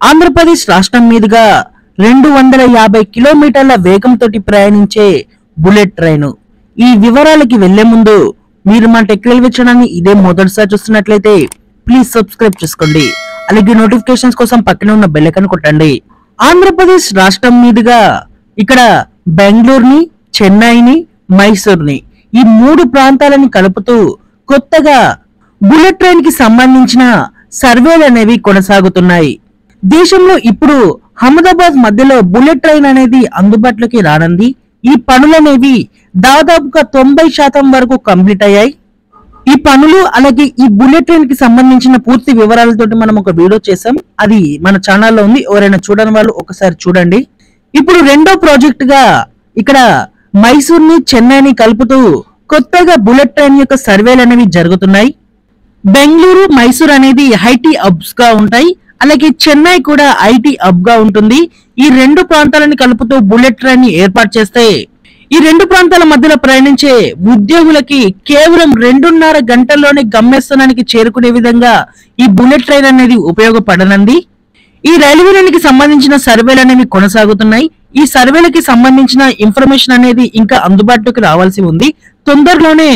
ఆంధ్రప్రదేశ్ రాష్ట్రం మీదుగా 250 కిలోమీటర్ల వేగంతో ప్రయాణించే బుల్లెట్ ట్రైన్. ఈ వివరాలకి వెళ్లే ముందు మీరు మా టెక్ రైల్వే ఛానల్ని ఇదే మొదటిసారి చూస్తున్నట్లయితే ప్లీజ్ సబ్స్క్రైబ్ చేసుకోండి. అలాగే నోటిఫికేషన్స్ కోసం పక్కనే ఉన్న బెల్ ఐకాన్ కొట్టండి. ఆంధ్రప్రదేశ్ రాష్ట్రం మీదుగా ఇక్కడ బెంగళూరుని, చెన్నైని, మైసూర్ని ఈ 3 ప్రాంతాలని కలుపుతూ కొత్తగా బుల్లెట్ ట్రైన్ కి సంబంధించిన సర్వేలు అనేవి కొనసాగుతున్నాయి. దేశంలో ఇప్పుడు అహ్మదాబాద్ మధ్యలో బుల్లెట్ ట్రైన్ అనేది అందుబాటులోకి రానుంది. ఈ పనులనేవి దాదాపుగా 90% వరకు కంప్లీట్ అయ్యాయి. ఈ పనులు అలాగే ఈ బుల్లెట్ ట్రైన్ కి సంబంధించిన పూర్తి వివరాలతోటి మనం ఒక వీడియో చేసాం. అది మన ఛానల్లో ఉంది. ఎవరైనా చూడని వాళ్ళు ఒకసారి చూడండి. ఇప్పుడు రెండో ప్రాజెక్ట్ గా ఇక్కడ మైసూర్ని, చెన్నైని కలుపుతూ కొత్తగా బుల్లెట్ ట్రైన్ యొక్క సర్వేలు అనేవి జరుగుతున్నాయి. బెంగళూరు, మైసూర్ అనేది ఐటీ హబ్స్ గా ఉంటాయి. అలాగే చెన్నై కూడా ఐటీ హబ్ గా ఉంటుంది. ఈ 2 ప్రాంతాలను కలుపుతూ బుల్లెట్ ట్రైన్ ని ఏర్పాటు చేస్తే ఈ 2 ప్రాంతాల మధ్యలో ప్రయాణించే ఉద్యోగులకి కేవలం 2.5 గంటల్లోనే గమ్యస్థానానికి చేరుకునే విధంగా ఈ బుల్లెట్ ట్రైన్ అనేది ఉపయోగపడనుంది. ఈ రైల్వే లైన్ కి సంబంధించిన సర్వేలు అనేవి కొనసాగుతున్నాయి. ఈ సర్వేలకి సంబంధించిన ఇన్ఫర్మేషన్ అనేది ఇంకా అందుబాటులోకి రావాల్సి ఉంది. తొందరలోనే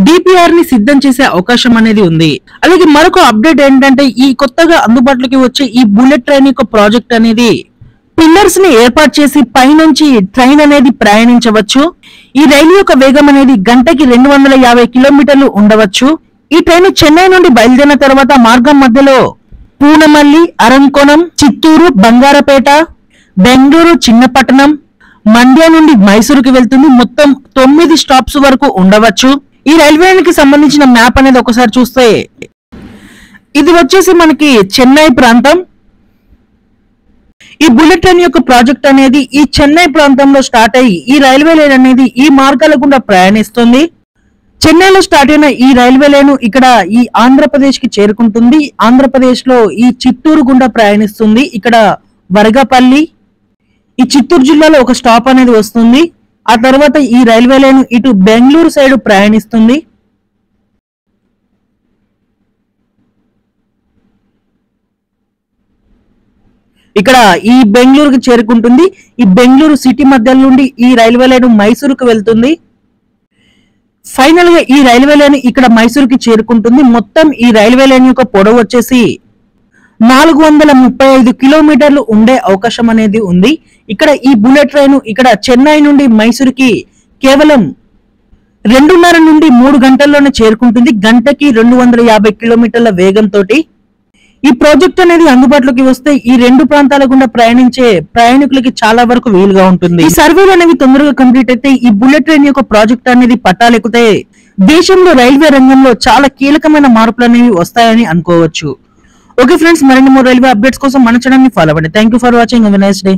డిపిఆర్ ని సిద్ధం చేసే అవకాశం అనేది ఉంది. అలాగే మరొక అప్డేట్ ఏంటంటే ఈ కొత్తగా అందుబాటులోకి వచ్చే ఈ బుల్లెట్ ట్రైన్ యొక్క ప్రాజెక్ట్ అనేది పిల్లర్స్ ని ఏర్పాటు చేసి పైనుంచి ట్రైన్ అనేది ప్రయాణించవచ్చు. ఈ రైలు యొక్క వేగం అనేది గంటకి 250 కిలోమీటర్లు ఉండవచ్చు. ఈ ట్రైన్ చెన్నై నుండి బయలుదేరిన తర్వాత మార్గం మధ్యలో పూనమల్లి, అరంకోణం, చిత్తూరు, బంగారపేట, బెంగళూరు, చిన్నపట్టణం, మండ్య నుండి మైసూరుకి వెళ్తుంది. మొత్తం 9 స్టాప్స్ వరకు ఉండవచ్చు. ఈ రైల్వే కి సంబంధించిన మ్యాప్ అనేది ఒకసారి చూస్తే ఇది వచ్చేసి మనకి చెన్నై ప్రాంతం. ఈ బుల్లెట్ ట్రైన్ యొక్క ప్రాజెక్ట్ అనేది ఈ చెన్నై ప్రాంతంలో స్టార్ట్ అయ్యి ఈ రైల్వే లైన్ అనేది ఈ మార్గాల గుండా ప్రయాణిస్తుంది. చెన్నైలో స్టార్ట్ అయిన ఈ రైల్వే లైన్ ఇక్కడ ఈ ఆంధ్రప్రదేశ్ కి చేరుకుంటుంది. ఆంధ్రప్రదేశ్ లో ఈ చిత్తూరు గుండా ప్రయాణిస్తుంది. ఇక్కడ వరగపల్లి, ఈ చిత్తూరు జిల్లాలో ఒక స్టాప్ అనేది వస్తుంది. ఆ తర్వాత ఈ రైల్వే లైన్ ఇటు బెంగళూరు సైడ్ ప్రయాణిస్తుంది. ఇక్కడ ఈ బెంగళూరుకి చేరుకుంటుంది. ఈ బెంగళూరు సిటీ మధ్య నుండి ఈ రైల్వే లైన్ మైసూరుకు వెళ్తుంది. ఫైనల్ గా ఈ రైల్వే లైన్ ఇక్కడ మైసూరుకి చేరుకుంటుంది. మొత్తం ఈ రైల్వే లైన్ యొక్క పొడవు వచ్చేసి 435 కిలోమీటర్లు ఉండే అవకాశం అనేది ఉంది. ఇక్కడ ఈ బుల్లెట్ ట్రైన్ ఇక్కడ చెన్నై నుండి మైసూరుకి కేవలం 2.5 నుండి 3 గంటల్లోనే చేరుకుంటుంది. గంటకి 250 కిలోమీటర్ల వేగంతో ఈ ప్రాజెక్ట్ అనేది అందుబాటులోకి వస్తే ఈ 2 ప్రాంతాల గుండా ప్రయాణించే ప్రయాణికులకి చాలా వరకు వీలుగా ఉంటుంది. ఈ సర్వేలు అనేవి తొందరగా కంప్లీట్ అయితే ఈ బుల్లెట్ ట్రైన్ యొక్క ప్రాజెక్ట్ అనేది పట్టాలెక్కితే దేశంలో రైల్వే రంగంలో చాలా కీలకమైన మార్పులు అనేవి వస్తాయని అనుకోవచ్చు. ఓకే ఫ్రెండ్స్, మరిన్ని రైల్వే అప్డేట్స్ కోసం మన ఛానల్ ని ఫాలో అవ్వండి. Thank you for watching. Have a nice day.